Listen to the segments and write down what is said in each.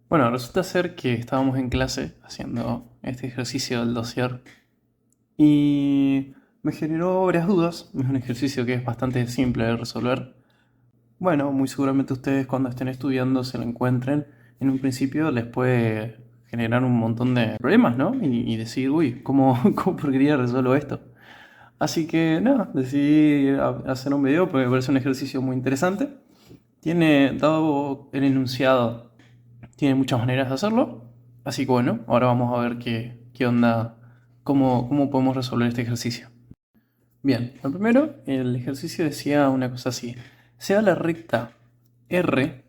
Bueno, resulta ser que estábamos en clase haciendo este ejercicio del dossier y me generó varias dudas. Es un ejercicio que es bastante simple de resolver. Bueno, muy seguramente ustedes cuando estén estudiando se lo encuentren. En un principio les puede generar un montón de problemas, ¿no? Y decir, uy, ¿cómo porquería resuelvo esto? Así que nada, decidí hacer un video porque me parece un ejercicio muy interesante. Dado el enunciado, tiene muchas maneras de hacerlo. Así que bueno, ahora vamos a ver qué onda, cómo podemos resolver este ejercicio. Bien, lo primero, el ejercicio decía una cosa así. Sea la recta R,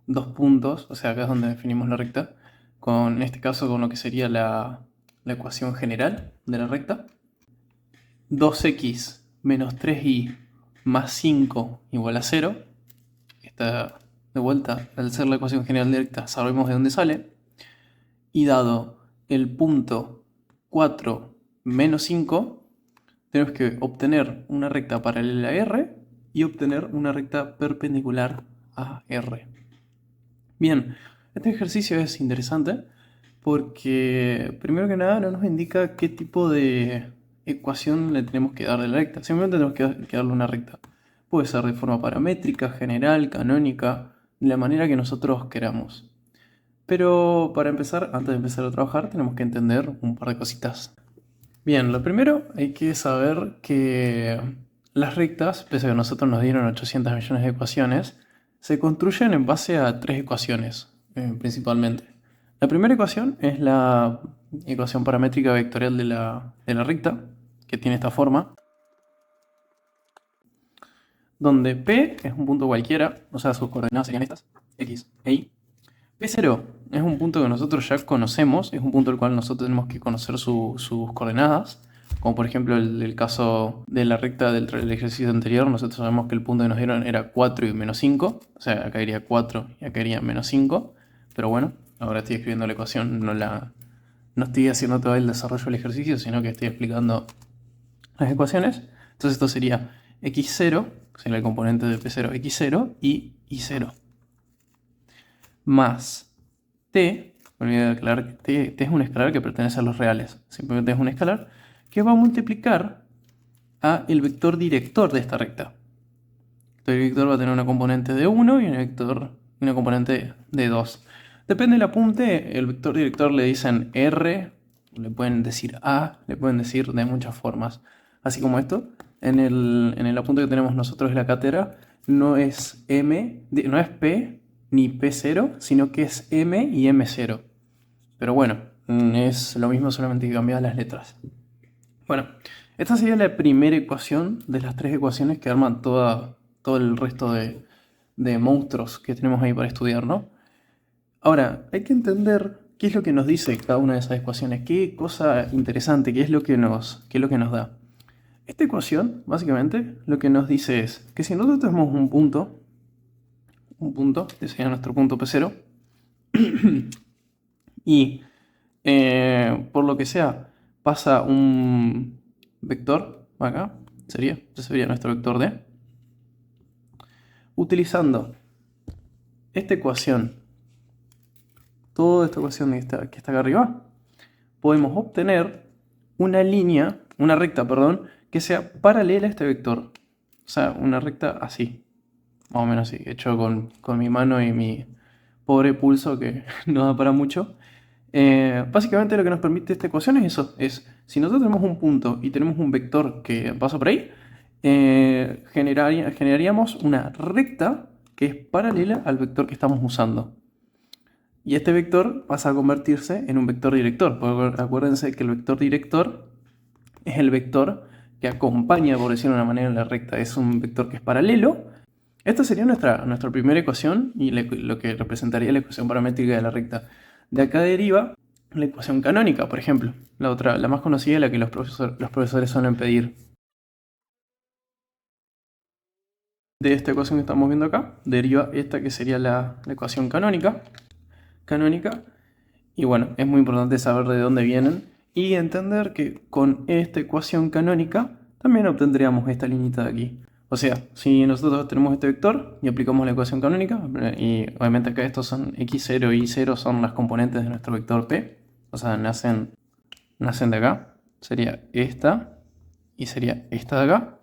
dos puntos, o sea, acá es donde definimos la recta, en este caso con lo que sería la ecuación general de la recta. 2x menos 3y más 5 igual a 0. Esta, de vuelta, al ser la ecuación general directa, sabemos de dónde sale. Y dado el punto 4 menos 5, tenemos que obtener una recta paralela a R y obtener una recta perpendicular a R. Bien, este ejercicio es interesante porque primero que nada no nos indica qué tipo de ecuación le tenemos que dar de la recta. Simplemente tenemos que darle una recta. Puede ser de forma paramétrica, general, canónica, de la manera que nosotros queramos. Pero para empezar, antes de empezar a trabajar, tenemos que entender un par de cositas. Bien, lo primero hay que saber que las rectas, pese a que nosotros nos dieron 800 millones de ecuaciones, se construyen en base a tres ecuaciones, principalmente. La primera ecuación es la ecuación paramétrica vectorial de la recta, que tiene esta forma, donde P es un punto cualquiera, o sea, sus coordenadas serían estas, X e Y. P0 es un punto que nosotros ya conocemos, es un punto al cual nosotros tenemos que conocer sus coordenadas, como por ejemplo el caso de la recta del ejercicio anterior. Nosotros sabemos que el punto que nos dieron era 4 y menos 5, o sea, acá iría 4 y acá iría menos 5, pero bueno, ahora estoy escribiendo la ecuación, no estoy haciendo todo el desarrollo del ejercicio, sino que estoy explicando las ecuaciones. Entonces esto sería x0, sería el componente de P0, x0 y y0, más t, me olvidé de aclarar que t es un escalar que pertenece a los reales, simplemente es un escalar que va a multiplicar a el vector director de esta recta. El vector va a tener una componente de 1 y una componente de 2. Depende del apunte, el vector director le dicen R, le pueden decir A, le pueden decir de muchas formas. Así como esto, en el apunte que tenemos nosotros en la cátedra, no es no es P ni P0, sino que es M y M0. Pero bueno, es lo mismo, solamente que cambian las letras. Bueno, esta sería la primera ecuación de las tres ecuaciones que arman todo el resto de monstruos que tenemos ahí para estudiar, ¿no? Ahora, hay que entender qué es lo que nos dice cada una de esas ecuaciones, qué cosa interesante, qué es lo que nos da. Esta ecuación, básicamente, lo que nos dice es que si nosotros tenemos un punto, que sería nuestro punto P0, y por lo que sea pasa un vector acá, este sería nuestro vector D, utilizando esta ecuación, toda esta ecuación que está acá arriba, podemos obtener una recta, perdón, que sea paralela a este vector. O sea, una recta así, más o menos así, hecho con mi mano y mi pobre pulso que no da para mucho. Básicamente lo que nos permite esta ecuación es eso, es si nosotros tenemos un punto y tenemos un vector que pasa por ahí, generaríamos una recta que es paralela al vector que estamos usando. Y este vector pasa a convertirse en un vector director, porque acuérdense que el vector director es el vector que acompaña, por decirlo de una manera, la recta. Es un vector que es paralelo. Esta sería nuestra primera ecuación y lo que representaría la ecuación paramétrica de la recta. De acá deriva la ecuación canónica, por ejemplo. La más conocida, la que los profesores suelen pedir. De esta ecuación que estamos viendo acá, deriva esta que sería la ecuación canónica. Y bueno, es muy importante saber de dónde vienen y entender que con esta ecuación canónica también obtendríamos esta liñita de aquí. O sea, si nosotros tenemos este vector y aplicamos la ecuación canónica, y obviamente acá estos son x0 y y0 son las componentes de nuestro vector p, o sea, nacen de acá, sería esta y sería esta de acá.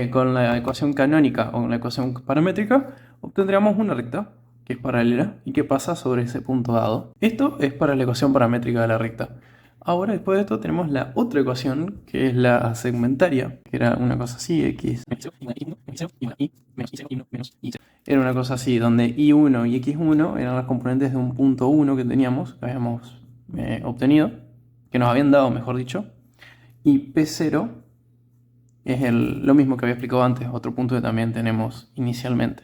Con la ecuación canónica o con la ecuación paramétrica obtendríamos una recta que es paralela y que pasa sobre ese punto dado. Esto es para la ecuación paramétrica de la recta. Ahora, después de esto, tenemos la otra ecuación, que es la segmentaria, que era una cosa así, x era una cosa así, donde y1 y x1 eran las componentes de un punto 1 que teníamos, que habíamos obtenido, que nos habían dado, mejor dicho, y p0 es lo mismo que había explicado antes, otro punto que también tenemos inicialmente.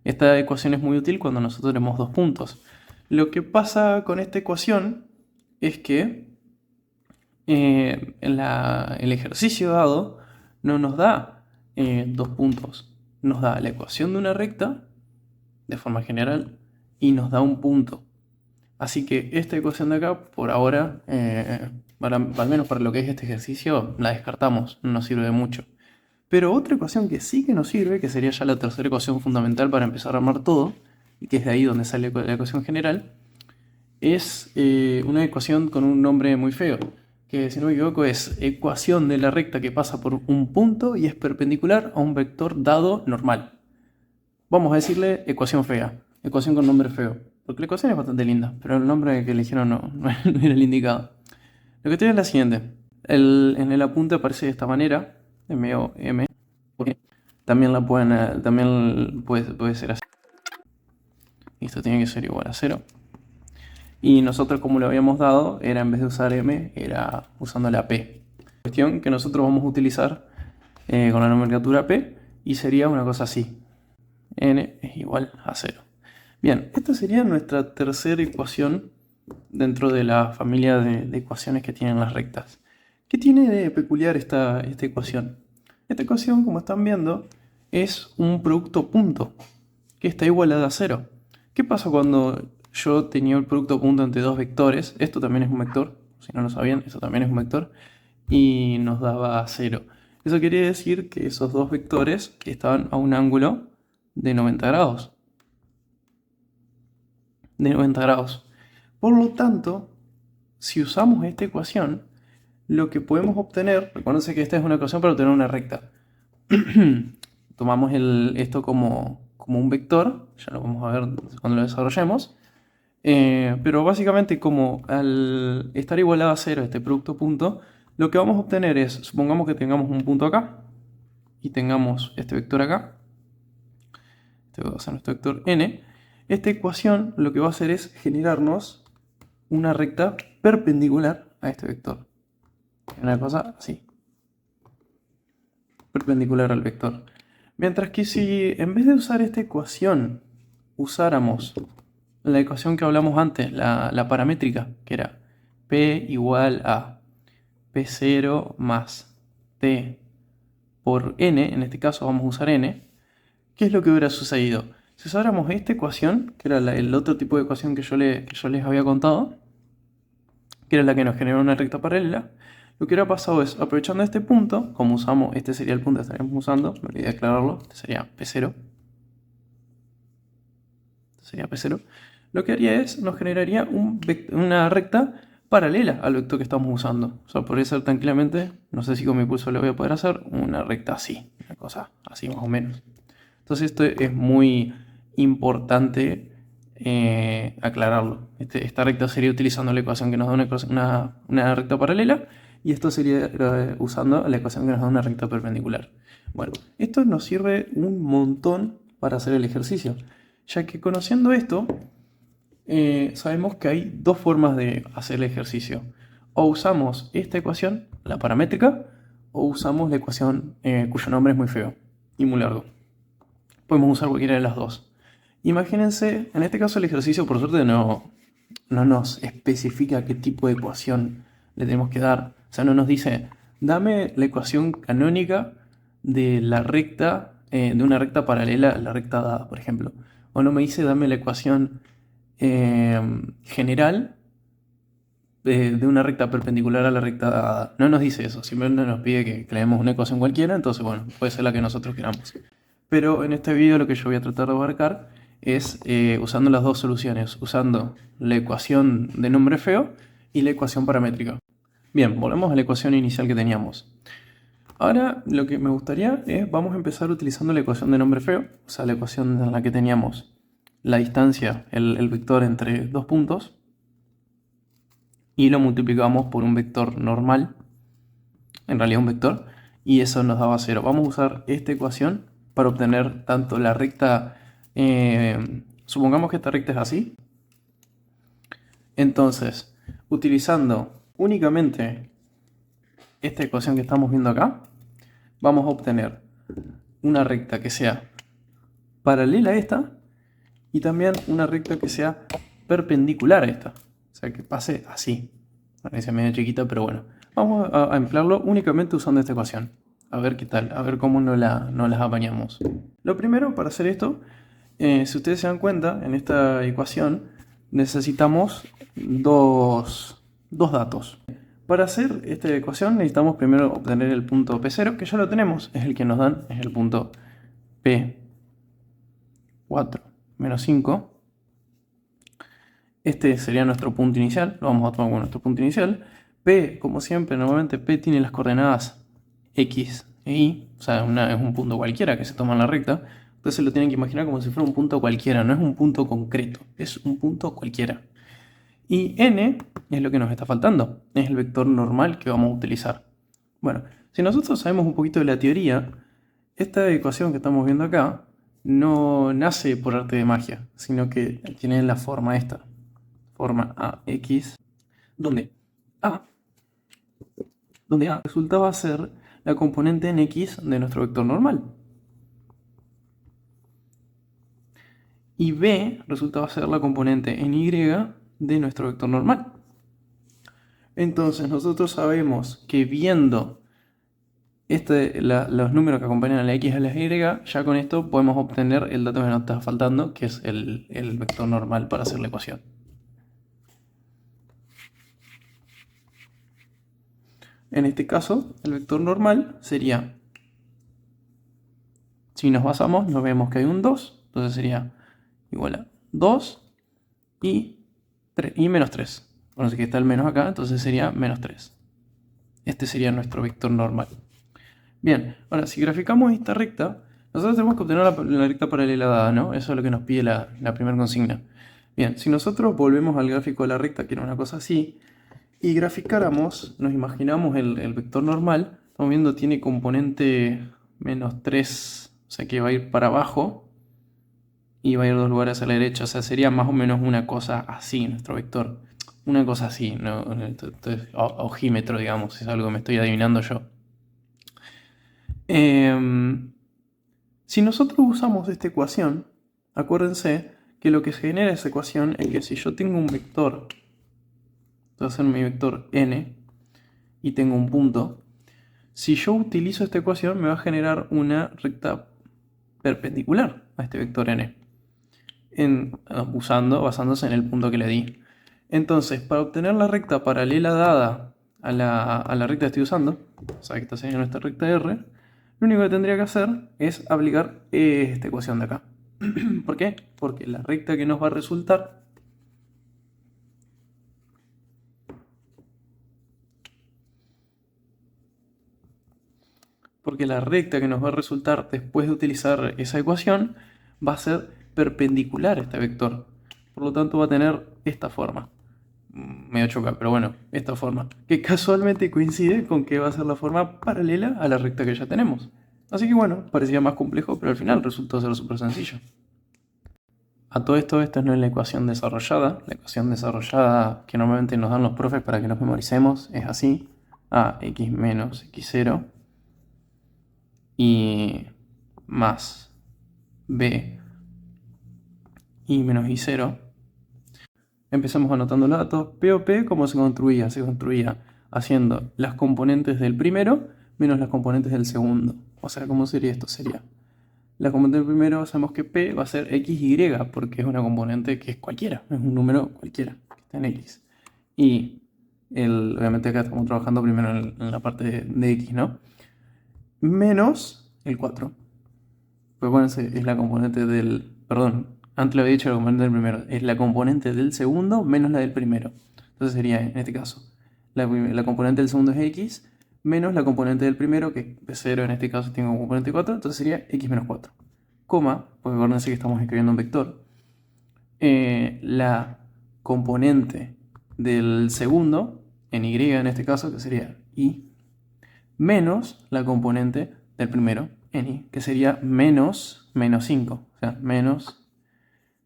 Esta ecuación es muy útil cuando nosotros tenemos dos puntos. Lo que pasa con esta ecuación es que el ejercicio dado no nos da dos puntos, nos da la ecuación de una recta de forma general y nos da un punto. Así que esta ecuación de acá, por ahora, al menos para lo que es este ejercicio, la descartamos, no nos sirve de mucho. Pero otra ecuación que sí que nos sirve, que sería ya la tercera ecuación fundamental para empezar a armar todo, y que es de ahí donde sale la ecuación general, es una ecuación con un nombre muy feo, que si no me equivoco es ecuación de la recta que pasa por un punto y es perpendicular a un vector dado normal. Vamos a decirle ecuación fea, ecuación con nombre feo, porque la ecuación es bastante linda, pero el nombre que eligieron no era el indicado. Lo que tiene es la siguiente, en el apunte aparece de esta manera, M o M, también puede ser así. Esto tiene que ser igual a 0. Y nosotros, como lo habíamos dado, era en vez de usar M, era usando la P. Cuestión que nosotros vamos a utilizar con la nomenclatura P y sería una cosa así. N es igual a 0. Bien, esta sería nuestra tercera ecuación dentro de la familia de ecuaciones que tienen las rectas. ¿Qué tiene de peculiar esta ecuación? Esta ecuación, como están viendo, es un producto punto, que está igualada a 0. ¿Qué pasa cuando yo tenía el producto punto entre dos vectores? Esto también es un vector, si no lo sabían, esto también es un vector, y nos daba 0. Eso quiere decir que esos dos vectores estaban a un ángulo de 90 grados. De 90 grados. Por lo tanto, si usamos esta ecuación, lo que podemos obtener, recuérdense que esta es una ecuación para obtener una recta. Tomamos esto como un vector, ya lo vamos a ver cuando lo desarrollemos. Pero básicamente, como al estar igualado a 0 este producto punto, lo que vamos a obtener es, supongamos que tengamos un punto acá y tengamos este vector acá, este va a ser nuestro vector n. Esta ecuación lo que va a hacer es generarnos una recta perpendicular a este vector. Una cosa así, perpendicular al vector. Mientras que si en vez de usar esta ecuación usáramos la ecuación que hablamos antes, la paramétrica, que era P igual a P0 más T por N, en este caso vamos a usar N, ¿qué es lo que hubiera sucedido? Si usáramos esta ecuación, que era el otro tipo de ecuación que yo les había contado, que era la que nos generó una recta paralela, lo que hubiera pasado es, aprovechando este punto, como usamos, este sería el punto que estaríamos usando, me olvidé de aclararlo, este sería P0, sería P0, lo que haría es, nos generaría una recta paralela al vector que estamos usando. O sea, podría ser tranquilamente, no sé si con mi pulso lo voy a poder hacer, una recta así, una cosa así más o menos. Entonces esto es muy importante aclararlo. Esta recta sería utilizando la ecuación que nos da una recta paralela y esto sería usando la ecuación que nos da una recta perpendicular. Bueno, esto nos sirve un montón para hacer el ejercicio, ya que conociendo esto, sabemos que hay dos formas de hacer el ejercicio. O usamos esta ecuación, la paramétrica, o usamos la ecuación cuyo nombre es muy feo y muy largo. Podemos usar cualquiera de las dos. Imagínense, en este caso el ejercicio por suerte no nos especifica qué tipo de ecuación le tenemos que dar. O sea, no nos dice, dame la ecuación canónica de la recta, de una recta paralela a la recta dada, por ejemplo. O no me dice, dame la ecuación general de una recta perpendicular a la recta dada. No nos dice eso, simplemente nos pide que creemos una ecuación cualquiera, entonces bueno, puede ser la que nosotros queramos. Pero en este video lo que yo voy a tratar de abarcar es usando las dos soluciones, usando la ecuación de nombre feo y la ecuación paramétrica. Bien, volvemos a la ecuación inicial que teníamos. Ahora lo que me gustaría es, vamos a empezar utilizando la ecuación de nombre feo, o sea, la ecuación en la que teníamos la distancia, el vector entre dos puntos, y lo multiplicamos por un vector normal, en realidad un vector, y eso nos daba 0. Vamos a usar esta ecuación para obtener tanto la recta, supongamos que esta recta es así, entonces, utilizando únicamente esta ecuación que estamos viendo acá, vamos a obtener una recta que sea paralela a esta y también una recta que sea perpendicular a esta. O sea, que pase así. Parece medio chiquita, pero bueno. Vamos a emplearlo únicamente usando esta ecuación. A ver qué tal, a ver cómo no las apañamos. Lo primero para hacer esto, si ustedes se dan cuenta, en esta ecuación necesitamos dos datos. Para hacer esta ecuación necesitamos primero obtener el punto P0, que ya lo tenemos, es el que nos dan, es el punto P4 menos 5. Este sería nuestro punto inicial, lo vamos a tomar como nuestro punto inicial. P, como siempre, normalmente P tiene las coordenadas X e Y, o sea, es un punto cualquiera que se toma en la recta. Entonces lo tienen que imaginar como si fuera un punto cualquiera, no es un punto concreto, es un punto cualquiera. Y n es lo que nos está faltando, es el vector normal que vamos a utilizar. Bueno, si nosotros sabemos un poquito de la teoría, esta ecuación que estamos viendo acá no nace por arte de magia, sino que tiene la forma esta, forma AX, donde A resultaba ser la componente en X de nuestro vector normal. Y B resultaba ser la componente en Y de nuestro vector normal. Entonces nosotros sabemos que viendo los números que acompañan a la X y a la Y, ya con esto podemos obtener el dato que nos está faltando, que es el vector normal para hacer la ecuación. En este caso, el vector normal sería, si nos basamos, nos vemos que hay un 2, entonces sería igual a 2 y menos 3. Bueno, así que está el menos acá, entonces sería menos 3. Este sería nuestro vector normal. Bien, ahora si graficamos esta recta, nosotros tenemos que obtener la recta paralela dada, ¿no? Eso es lo que nos pide la primera consigna. Bien, si nosotros volvemos al gráfico de la recta, que era una cosa así, y graficáramos, nos imaginamos el vector normal, estamos viendo tiene componente menos 3, o sea que va a ir para abajo, y va a ir 2 lugares a la derecha, o sea, sería más o menos una cosa así nuestro vector. Una cosa así, ¿no? Entonces, ojímetro, digamos, es algo que me estoy adivinando yo. Si nosotros usamos esta ecuación, acuérdense que lo que se genera esa ecuación es que si yo tengo un vector, voy a hacer mi vector n, y tengo un punto, si yo utilizo esta ecuación me va a generar una recta perpendicular a este vector n, basándose en el punto que le di. Entonces, para obtener la recta paralela dada a la recta que estoy usando, o sea que esta sería nuestra recta R, lo único que tendría que hacer es aplicar esta ecuación de acá. ¿Por qué? Porque la recta que nos va a resultar después de utilizar esa ecuación va a ser perpendicular a este vector. Por lo tanto va a tener esta forma. Medio choca, pero bueno, esta forma. Que casualmente coincide con que va a ser la forma paralela a la recta que ya tenemos. Así que bueno, parecía más complejo, pero al final resultó ser súper sencillo. A todo esto, esta no es la ecuación desarrollada. La ecuación desarrollada que normalmente nos dan los profes para que nos memoricemos es así. AX menos X0 y más B y menos Y0. Empezamos anotando los datos. P o P, ¿cómo se construía? Se construía haciendo las componentes del primero menos las componentes del segundo. O sea, ¿cómo sería esto? Sería la componente del primero, sabemos que P va a ser XY, porque es una componente que es cualquiera, es un número cualquiera, que está en X. Y Obviamente acá estamos trabajando primero en la parte de x, ¿no? Menos el 4. Pues acuérdense, es la componente del... Perdón, antes lo había dicho la componente del primero. Es la componente del segundo menos la del primero. Entonces sería, en este caso, la componente del segundo es x menos la componente del primero, que es 0 en este caso tiene como componente 4, entonces sería x menos 4. Coma, porque acuérdense que estamos escribiendo un vector. La componente del segundo, en y en este caso, que sería y, menos la componente del primero, en y, que sería menos 5. O sea, menos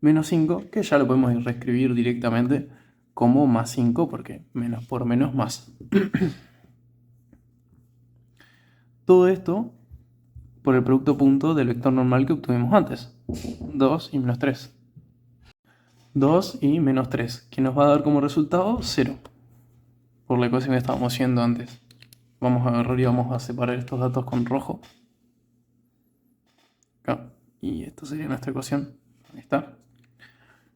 5, que ya lo podemos reescribir directamente como más 5, porque menos por menos más. Todo esto por el producto punto del vector normal que obtuvimos antes. 2 y menos 3. 2 y menos 3, que nos va a dar como resultado 0. Por la ecuación que estábamos haciendo antes. Vamos a agarrar y vamos a separar estos datos con rojo. Acá. Y esto sería nuestra ecuación. Ahí está.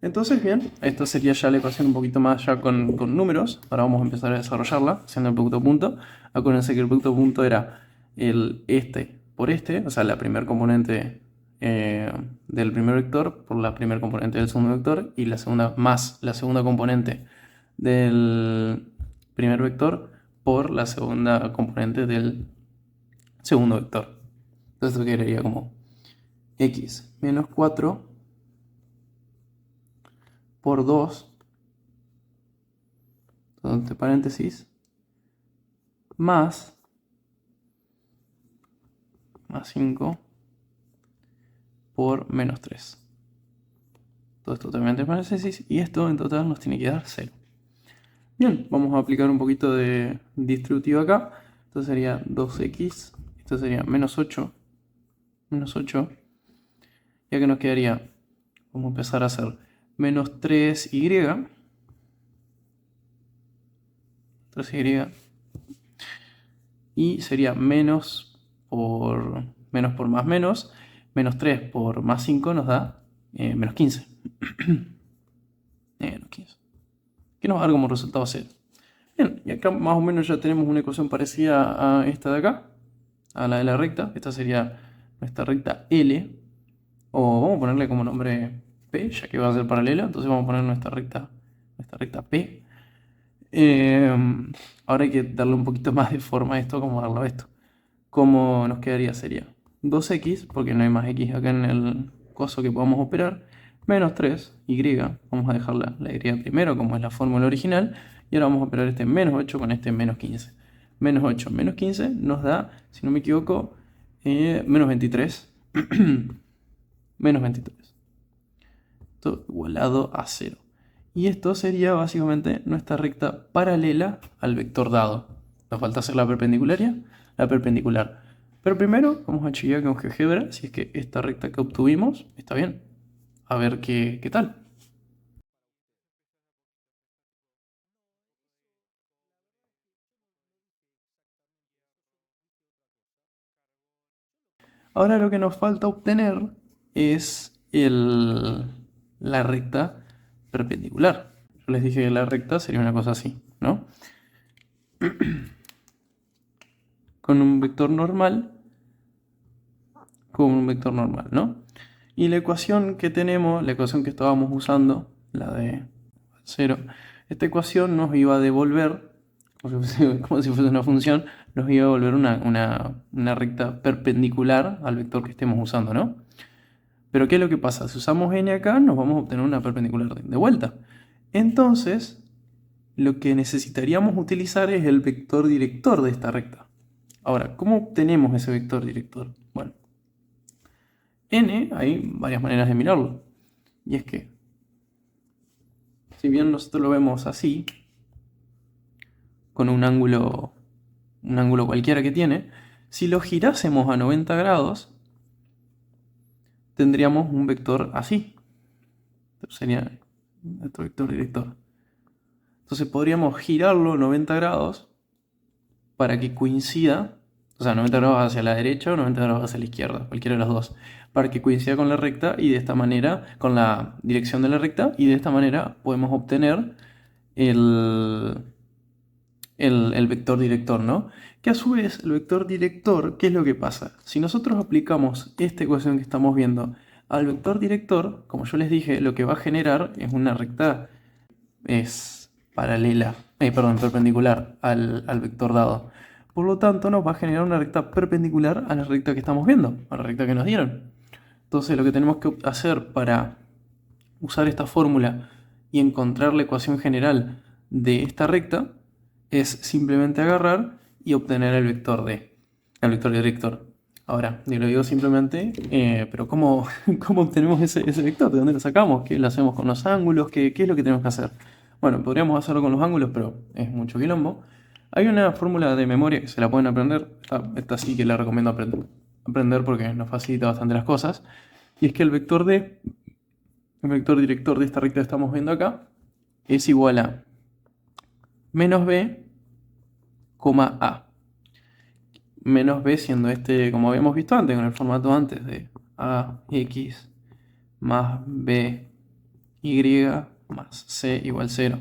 Entonces, bien, esta sería ya la ecuación un poquito más ya con números. Ahora vamos a empezar a desarrollarla haciendo el producto punto. Acuérdense que el producto punto era el este por este, o sea, la primera componente del primer vector por la primera componente del segundo vector, y la segunda más la segunda componente del primer vector por la segunda componente del segundo vector. Entonces esto quedaría como x menos 4 por 2, entre paréntesis, más 5 por menos 3. Todo esto también entre paréntesis, y esto en total nos tiene que dar 0. Bien, vamos a aplicar un poquito de distributivo acá. Esto sería 2x, esto sería menos 8, y acá nos quedaría, vamos a empezar a hacer menos 3y, y sería menos por más menos, menos 3 por más 5 nos da menos 15. Menos 15. Que nos va a dar como resultado 0. Bien, y acá más o menos ya tenemos una ecuación parecida a esta de acá, a la de la recta. Esta sería nuestra recta L, o vamos a ponerle como nombre P, ya que va a ser paralela. Entonces vamos a poner nuestra recta P. Ahora hay que darle un poquito más de forma a esto, como darlo a esto. ¿Cómo nos quedaría? Sería 2x, porque no hay más x acá en el coso que podamos operar, menos 3y, vamos a dejar la y primero, como es la fórmula original, y ahora vamos a operar este menos 8 con este menos 15. Menos 8 menos 15 nos da, si no me equivoco, menos 23. Menos 23. Esto igualado a 0. Y esto sería básicamente nuestra recta paralela al vector dado. Nos falta hacer la perpendicular. Pero primero vamos a chequear con GeoGebra si es que esta recta que obtuvimos está bien. A ver qué tal. Ahora lo que nos falta obtener es la recta perpendicular. Yo les dije que la recta sería una cosa así, ¿no? Con un vector normal, ¿no? Y la ecuación que tenemos, la ecuación que estábamos usando, la de 0, esta ecuación nos iba a devolver, como si fuese una función, nos iba a devolver una recta perpendicular al vector que estemos usando, ¿no? Pero ¿qué es lo que pasa? Si usamos n acá, nos vamos a obtener una perpendicular de vuelta. Entonces, lo que necesitaríamos utilizar es el vector director de esta recta. Ahora, ¿cómo obtenemos ese vector director? Bueno, n hay varias maneras de mirarlo. Y es que, si bien nosotros lo vemos así, con un ángulo cualquiera que tiene, si lo girásemos a 90 grados, tendríamos un vector así. Sería nuestro vector director. Entonces podríamos girarlo 90 grados para que coincida, o sea, 90 grados hacia la derecha o 90 grados hacia la izquierda, cualquiera de las dos, para que coincida con la recta y de esta manera, con la dirección de la recta, y de esta manera podemos obtener el el vector director, ¿no? Que a su vez el vector director, ¿qué es lo que pasa? Si nosotros aplicamos esta ecuación que estamos viendo al vector director, como yo les dije, lo que va a generar es una recta es paralela, perdón, perpendicular al vector dado. Por lo tanto, nos va a generar una recta perpendicular a la recta que estamos viendo, a la recta que nos dieron. Entonces, lo que tenemos que hacer para usar esta fórmula y encontrar la ecuación general de esta recta es simplemente agarrar y obtener el vector el vector director. Ahora, yo lo digo simplemente, pero ¿cómo, cómo obtenemos ese vector? ¿De dónde lo sacamos? ¿Qué lo hacemos con los ángulos? ¿Qué es lo que tenemos que hacer? Bueno, podríamos hacerlo con los ángulos, pero es mucho quilombo. Hay una fórmula de memoria que se la pueden aprender. Esta sí que la recomiendo aprender porque nos facilita bastante las cosas. Y es que el vector director de esta recta que estamos viendo acá es igual a menos b, a. Menos b siendo este, como habíamos visto antes, con el formato antes de ax más by más c igual 0.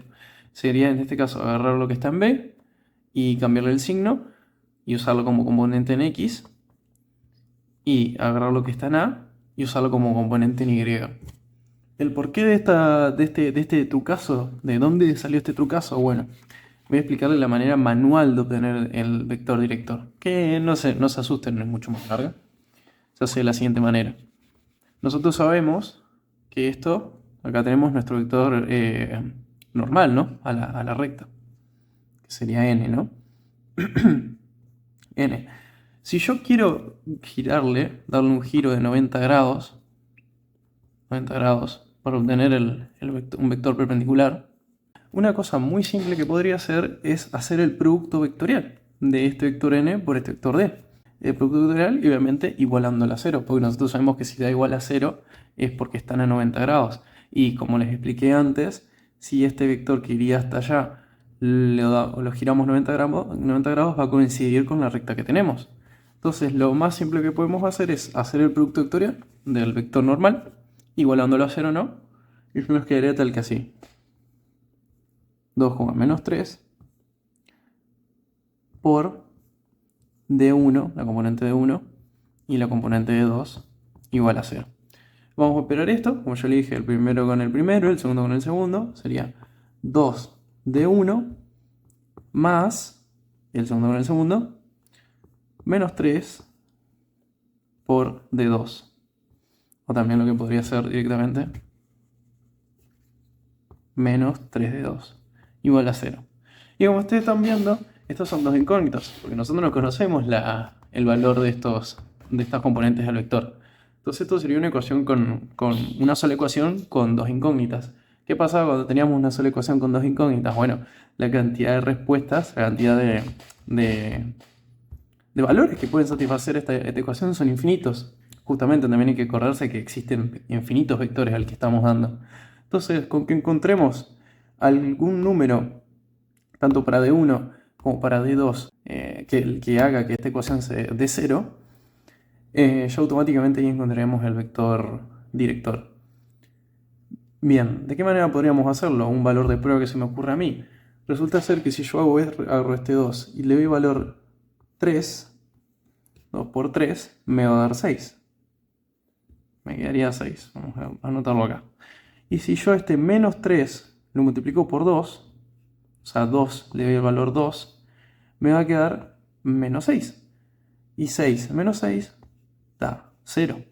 Sería en este caso agarrar lo que está en b y cambiarle el signo y usarlo como componente en x, y agarrar lo que está en a y usarlo como componente en y. El porqué de este trucazo, de dónde salió este trucazo, bueno, voy a explicarle la manera manual de obtener el vector director, que no se asusten, no es mucho más larga. Se hace de la siguiente manera. Nosotros sabemos que acá tenemos nuestro vector normal, ¿no? A la recta, que sería n, ¿no? n. Si yo quiero darle un giro de 90 grados, para obtener un vector perpendicular, una cosa muy simple que podría hacer es hacer el producto vectorial de este vector n por este vector d. El producto vectorial, y obviamente igualando a 0, porque nosotros sabemos que si da igual a 0 es porque están a 90 grados. Y como les expliqué antes, si este vector que iría hasta allá lo giramos 90 grados, va a coincidir con la recta que tenemos. Entonces lo más simple que podemos hacer es hacer el producto vectorial del vector normal, igualándolo a 0, ¿no? Y nos quedaría tal que así. 2, menos 3 por d1, la componente de 1, y la componente de 2 igual a 0. Vamos a operar esto, como yo le dije, el primero con el primero, el segundo con el segundo, sería 2 d1 más el segundo con el segundo, menos 3 por d2. O también lo que podría ser directamente menos 3d2 igual a 0. Y como ustedes están viendo, estos son dos incógnitas, porque nosotros no conocemos el valor de estas componentes del vector. Entonces esto sería una ecuación con una sola ecuación con dos incógnitas. ¿Qué pasaba cuando teníamos una sola ecuación con dos incógnitas? Bueno, la cantidad de respuestas, la cantidad de valores que pueden satisfacer esta ecuación son infinitos. Justamente también hay que acordarse que existen infinitos vectores al que estamos dando. Entonces, con que encontremos algún número, tanto para D1 como para D2, que haga que esta ecuación se dé 0, ya automáticamente ahí encontraremos el vector director. Bien, ¿de qué manera podríamos hacerlo? Un valor de prueba que se me ocurre a mí. Resulta ser que si yo agarro este 2 y le doy valor 3, 2 por 3, me va a dar 6. Me quedaría 6. Vamos a anotarlo acá. Y si yo a este menos 3 lo multiplico por 2, o sea, 2 le doy el valor 2, me va a quedar menos 6. Y 6 menos 6 da 0.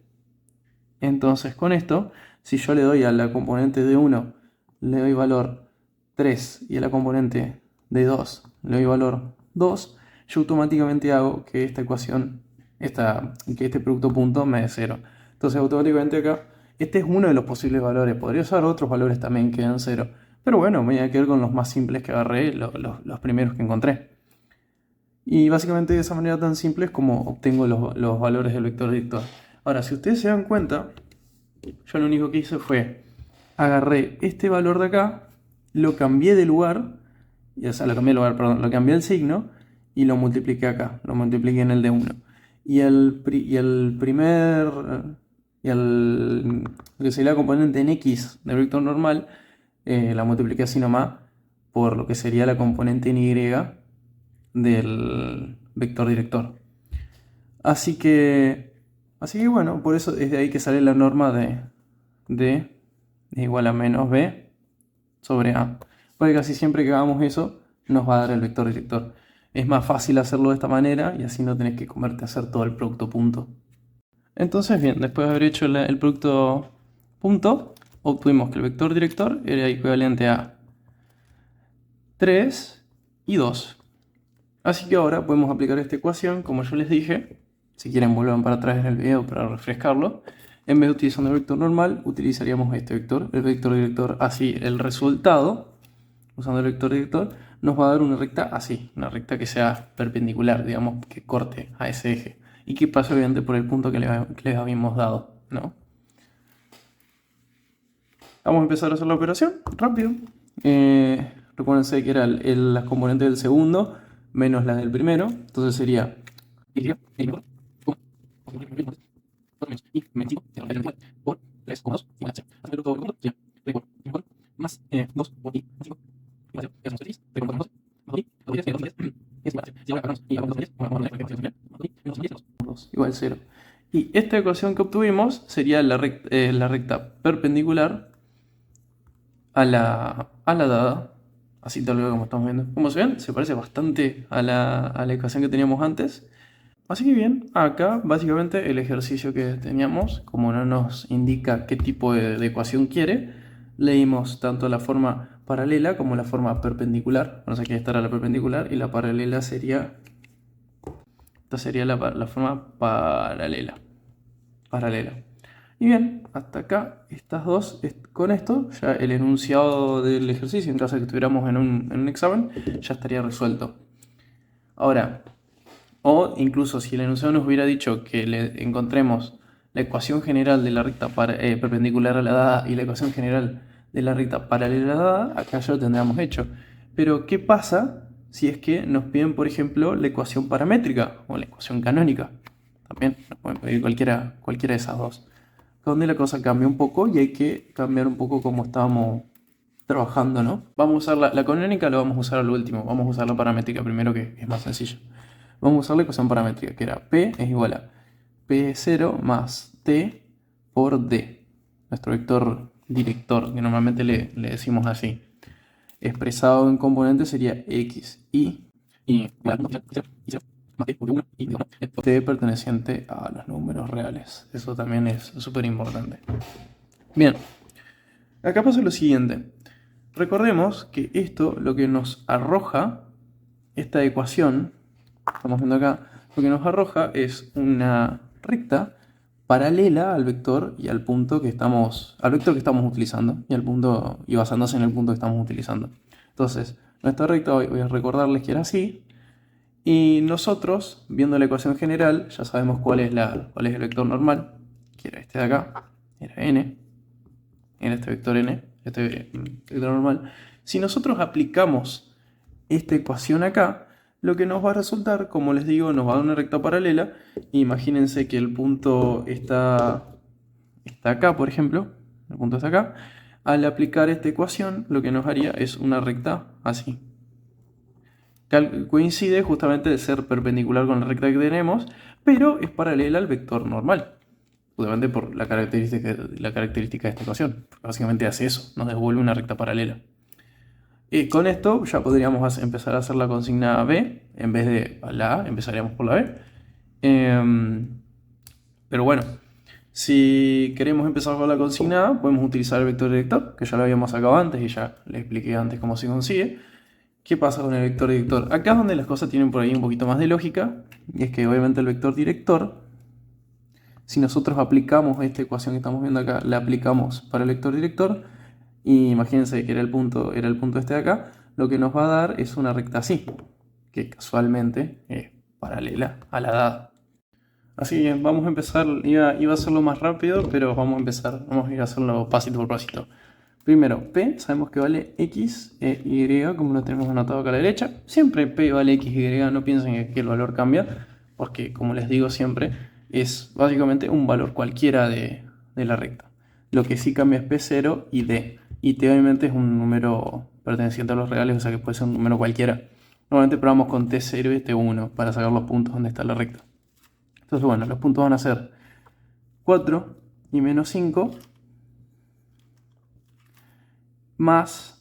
Entonces con esto, si yo le doy a la componente de 1, le doy valor 3 y a la componente de 2 le doy valor 2, yo automáticamente hago que esta ecuación, que este producto punto me dé 0. Entonces automáticamente acá, este es uno de los posibles valores. Podría usar otros valores también que dan 0. Pero bueno, me voy a quedar con los más simples que agarré, los primeros que encontré. Y básicamente de esa manera tan simple es como obtengo los valores del vector director. Ahora, si ustedes se dan cuenta, yo lo único que hice fue agarré este valor de acá, lo cambié de lugar, o sea, lo cambié de lugar, perdón, lo cambié el signo y lo multipliqué acá, lo multipliqué en el de 1. Y el primer, lo que sería la componente en x del vector normal, la multipliqué así nomás por lo que sería la componente en y del vector director. Así que bueno, por eso es de ahí que sale la norma de D es igual a menos B sobre A. Porque casi siempre que hagamos eso, nos va a dar el vector director. Es más fácil hacerlo de esta manera y así no tenés que comerte a hacer todo el producto punto. Entonces, bien, después de haber hecho el producto punto, obtuvimos que el vector director era equivalente a 3 y 2. Así que ahora podemos aplicar esta ecuación, como yo les dije. Si quieren, vuelvan para atrás en el video para refrescarlo. En vez de utilizando el vector normal, utilizaríamos este vector, el vector director. Así, el resultado, usando el vector director, nos va a dar una recta así, una recta que sea perpendicular, digamos, que corte a ese eje. Y que pase obviamente por el punto que les habíamos dado, ¿no? Vamos a empezar a hacer la operación, rápido. Recuérdense que era las componentes del segundo menos las del primero. Entonces sería por 3,2 más 2 igual 0. Y esta ecuación que obtuvimos sería la recta perpendicular a la dada. Así tal vez como estamos viendo. Como se ven, se parece bastante a la ecuación que teníamos antes. Así que bien, acá básicamente el ejercicio que teníamos, como no nos indica qué tipo de ecuación quiere, leímos tanto la forma paralela como la forma perpendicular. Bueno, aquí estará la perpendicular y la paralela sería... Esta sería la forma paralela. Y bien, hasta acá, estas dos, con esto, ya el enunciado del ejercicio, en caso de que estuviéramos en un examen, ya estaría resuelto. Ahora, o incluso si el enunciado nos hubiera dicho que le encontremos la ecuación general de la recta perpendicular a la dada y la ecuación general de la recta paralela a la dada, acá ya lo tendríamos hecho. Pero, ¿qué pasa si es que nos piden, por ejemplo, la ecuación paramétrica o la ecuación canónica? También nos pueden pedir cualquiera de esas dos. Donde la cosa cambia un poco y hay que cambiar un poco cómo estábamos trabajando, ¿no? Vamos a usar la canónica, lo vamos a usar al último. Vamos a usar la paramétrica primero, que es más sencillo. Vamos a usar la ecuación paramétrica, que era P es igual a P0 más T por D. Nuestro vector director, que normalmente le decimos así. Expresado en componentes sería X, Y T perteneciente a los números reales. Eso también es súper importante. Bien, acá pasa lo siguiente. Recordemos que esto lo que nos arroja, esta ecuación, estamos viendo acá, lo que nos arroja es una recta paralela al vector y al punto que estamos, utilizando y basándose en el punto que estamos utilizando. Entonces, nuestra recta, voy a recordarles que era así. Y nosotros, viendo la ecuación general, ya sabemos cuál es el vector normal, que era este de acá, era n, era este vector n, este vector normal. Si nosotros aplicamos esta ecuación acá, lo que nos va a resultar, como les digo, nos va a dar una recta paralela. Imagínense que el punto está acá, por ejemplo, el punto está acá. Al aplicar esta ecuación, lo que nos haría es una recta así. Coincide justamente de ser perpendicular con la recta que tenemos, pero es paralela al vector normal, justamente por la característica de esta ecuación. Básicamente hace eso, nos devuelve una recta paralela. Y con esto ya podríamos empezar a hacer la consigna B, en vez de la A, empezaríamos por la B. Pero bueno, si queremos empezar con la consigna A, podemos utilizar el vector director, que ya lo habíamos sacado antes y ya les expliqué antes cómo se consigue. ¿Qué pasa con el vector director? Acá es donde las cosas tienen por ahí un poquito más de lógica, y es que obviamente el vector director, si nosotros aplicamos esta ecuación que estamos viendo acá, la aplicamos para el vector director, y imagínense que era el punto este de acá, lo que nos va a dar es una recta así, que casualmente es paralela a la dada. Así que vamos a empezar, iba a hacerlo más rápido, pero vamos a ir a hacerlo pasito por pasito. Primero, P sabemos que vale X e Y, como lo tenemos anotado acá a la derecha. Siempre P vale X y Y, no piensen que el valor cambia, porque como les digo siempre, es básicamente un valor cualquiera de la recta. Lo que sí cambia es P0 y D. Y T obviamente es un número perteneciente a los reales, o sea que puede ser un número cualquiera. Normalmente probamos con T0 y T1 para sacar los puntos donde está la recta. Entonces, bueno, los puntos van a ser 4 y menos 5 más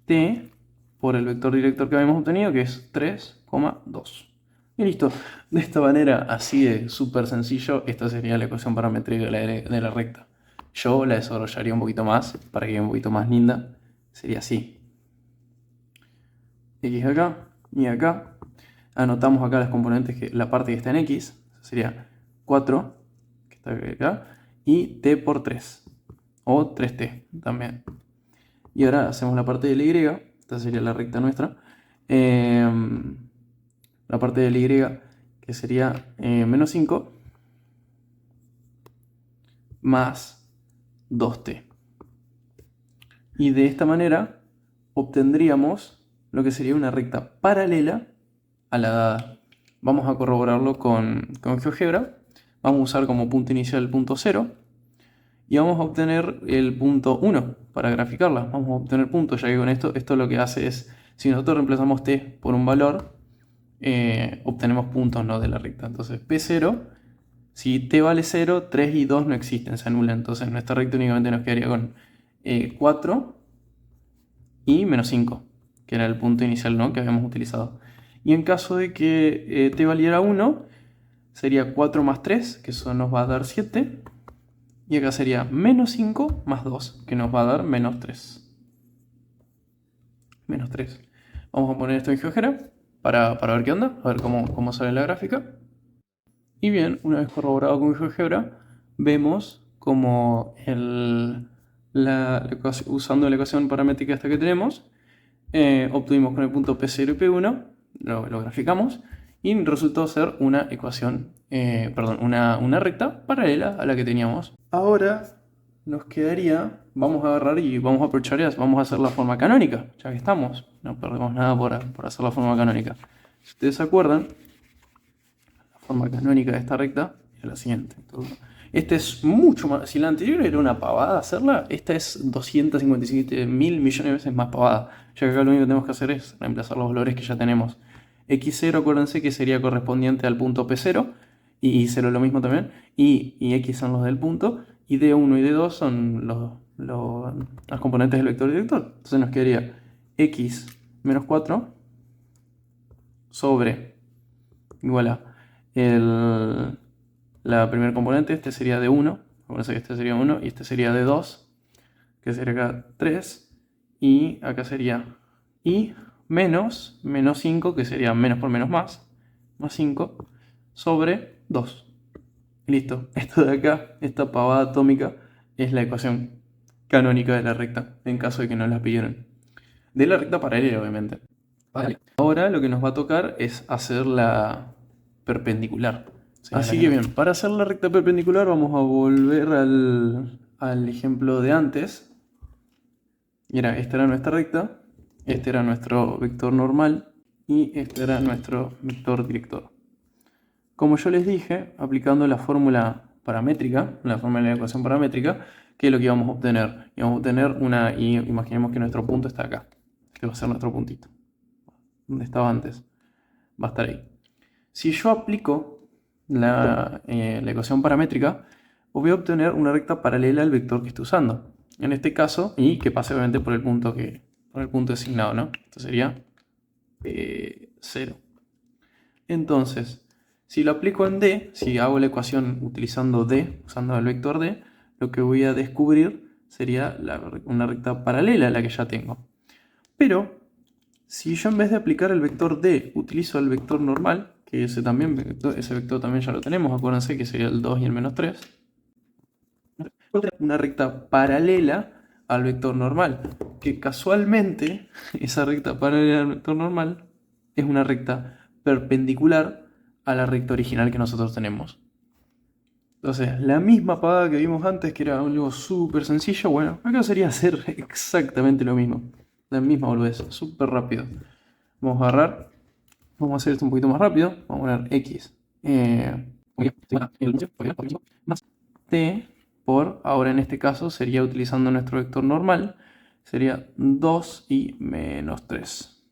T por el vector director que habíamos obtenido, que es 3,2. Y listo. De esta manera, así de súper sencillo, esta sería la ecuación paramétrica de la recta. Yo la desarrollaría un poquito más para que quede un poquito más linda. Sería así. X acá y acá. Anotamos acá las componentes, que la parte que está en X sería 4, que está acá, y T por 3, o 3T también. Y ahora hacemos la parte de la Y, esta sería la recta nuestra. La parte de la Y, que sería menos 5 más 2T. Y de esta manera obtendríamos lo que sería una recta paralela a la dada. Vamos a corroborarlo con GeoGebra. Vamos a usar como punto inicial el punto 0. Y vamos a obtener el punto 1 para graficarla. Vamos a obtener puntos, ya que con esto lo que hace es, si nosotros reemplazamos t por un valor, obtenemos puntos, ¿no?, de la recta. Entonces P0, si t vale 0, 3 y 2 no existen, se anulan. Entonces nuestra recta únicamente nos quedaría con 4 y menos 5, que era el punto inicial, ¿no?, que habíamos utilizado. Y en caso de que t valiera 1, sería 4 más 3, que eso nos va a dar 7. Y acá sería menos 5 más 2, que nos va a dar menos 3. Menos 3. Vamos a poner esto en GeoGebra para ver qué onda, a ver cómo sale la gráfica. Y bien, una vez corroborado con GeoGebra, vemos como usando la ecuación paramétrica esta que tenemos, obtuvimos con el punto P0 y P1, lo graficamos, y resultó ser una ecuación, una recta paralela a la que teníamos. Ahora nos quedaría, vamos a agarrar y vamos a aprovechar y vamos a hacer la forma canónica, ya que estamos, no perdemos nada por hacer la forma canónica. Si ustedes se acuerdan, la forma canónica de esta recta es la siguiente. Esta es mucho más, si la anterior era una pavada hacerla, esta es 257 mil millones de veces más pavada, ya que acá lo único que tenemos que hacer es reemplazar los valores que ya tenemos. X0, acuérdense que sería correspondiente al punto P0, y 0 lo mismo también, y X son los del punto, y D1 y D2 son las componentes del vector director. Entonces nos quedaría X menos 4 sobre, igual a la primera componente, este sería D1, acuérdense que este sería 1, y este sería D2, que sería acá 3, y acá sería y menos 5, que sería menos por menos más 5, sobre 2. Listo, esto de acá, esta pavada atómica, es la ecuación canónica de la recta, en caso de que no la pidieran. De la recta paralela, obviamente. Vale. Ahora lo que nos va a tocar es hacer la perpendicular. Así que bien, para hacer la recta perpendicular vamos a volver al ejemplo de antes. Y esta era nuestra recta, este era nuestro vector normal y este era nuestro vector director. Como yo les dije, aplicando la fórmula paramétrica, la fórmula de la ecuación paramétrica, ¿qué es lo que íbamos a obtener? Íbamos a obtener y imaginemos que nuestro punto está acá. Este va a ser nuestro puntito. Donde estaba antes. Va a estar ahí. Si yo aplico la ecuación paramétrica, voy a obtener una recta paralela al vector que estoy usando. En este caso, y que pase obviamente por el punto designado, ¿no? Esto sería 0. Entonces, si lo aplico en D, si hago la ecuación utilizando D, usando el vector D, lo que voy a descubrir sería una recta paralela a la que ya tengo. Pero, si yo en vez de aplicar el vector D utilizo el vector normal, que ese vector también ya lo tenemos, acuérdense que sería el 2 y el menos 3, una recta paralela al vector normal, que casualmente esa recta paralela al vector normal es una recta perpendicular a la recta original que nosotros tenemos. Entonces, la misma pavada que vimos antes, que era algo súper sencillo, bueno, acá sería hacer exactamente lo mismo. La misma boludez, súper rápido. Vamos a agarrar, vamos a hacer esto un poquito más rápido. Vamos a poner X más T por, ahora en este caso sería utilizando nuestro vector normal, sería 2 y menos 3.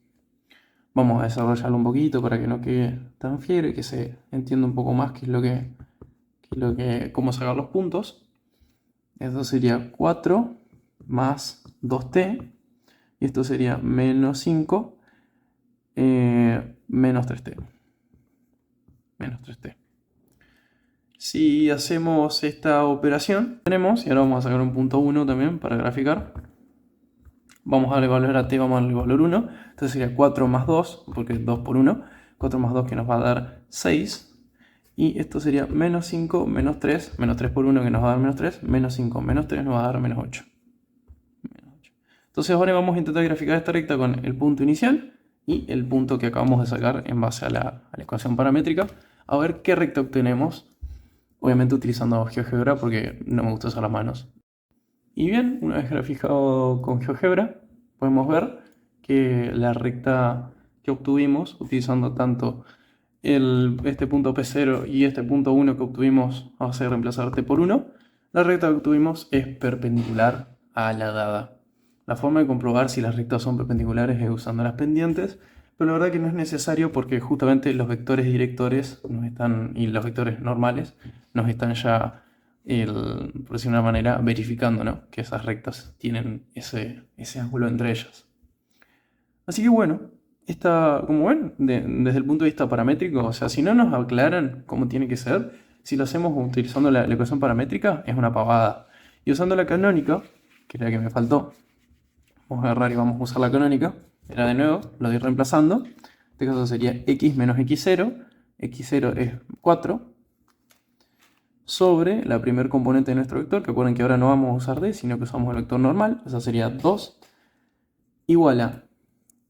Vamos a desarrollarlo un poquito para que no quede tan fiero y que se entienda un poco más qué es lo que, cómo sacar los puntos. Esto sería 4 más 2t. Y esto sería menos 5 menos 3t. Menos 3t. Si hacemos esta operación, tenemos, y ahora vamos a sacar un punto 1 también para graficar. Vamos a darle valor a t, vamos a darle valor 1. Entonces sería 4 más 2, porque 2 por 1. 4 más 2 que nos va a dar 6. Y esto sería menos 5 menos 3. Menos 3 por 1 que nos va a dar menos 3. Menos 5 menos 3 nos va a dar menos 8. Entonces ahora vamos a intentar graficar esta recta con el punto inicial y el punto que acabamos de sacar en base a la ecuación paramétrica. A ver qué recta obtenemos. Obviamente utilizando GeoGebra porque no me gusta usar las manos. Y bien, una vez graficado con GeoGebra, podemos ver que la recta que obtuvimos utilizando tanto este punto P0 y este punto 1 que obtuvimos a base de reemplazar T por 1, la recta que obtuvimos es perpendicular a la dada. La forma de comprobar si las rectas son perpendiculares es usando las pendientes, pero la verdad que no es necesario porque justamente los vectores directores y los vectores normales nos están ya, por decirlo de una manera, verificando, ¿no?, que esas rectas tienen ese ángulo entre ellas. Así que bueno, como ven, desde el punto de vista paramétrico, o sea, si no nos aclaran cómo tiene que ser, si lo hacemos utilizando la ecuación paramétrica, es una pavada. Y usando la canónica, que es la que me faltó, vamos a agarrar y vamos a usar la canónica. Era de nuevo, lo voy reemplazando. En este caso sería x menos x0. x0 es 4. Sobre la primer componente de nuestro vector, que recuerden que ahora no vamos a usar d, sino que usamos el vector normal. Esa sería 2. Igual a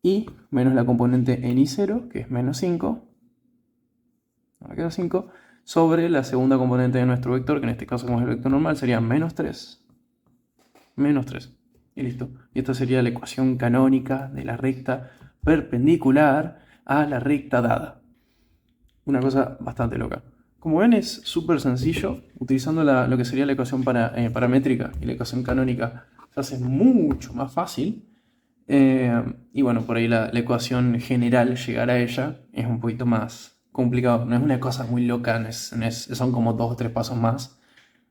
y menos la componente en i0, que es menos 5. Ahora queda 5. Sobre la segunda componente de nuestro vector, que en este caso como es el vector normal, sería menos 3. Menos 3. Y listo. Y esta sería la ecuación canónica de la recta perpendicular a la recta dada. Una cosa bastante loca. Como ven, es súper sencillo. Utilizando lo que sería la ecuación paramétrica y la ecuación canónica se hace mucho más fácil. Y bueno, por ahí la ecuación general, llegar a ella, es un poquito más complicado. No es una cosa muy loca, son como 2 o 3 pasos más.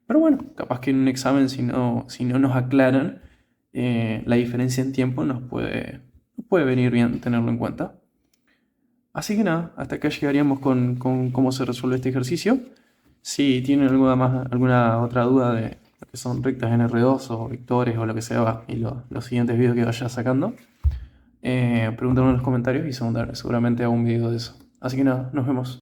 Pero bueno, capaz que en un examen, si no nos aclaran la diferencia en tiempo, nos puede venir bien tenerlo en cuenta. Así que nada, hasta acá llegaríamos con cómo se resuelve este ejercicio. Si tienen alguna otra duda de lo que son rectas en R2 o vectores o lo que sea, y los siguientes videos que vaya sacando, pregúntenme en los comentarios y seguramente hago un video de eso. Así que nada, nos vemos.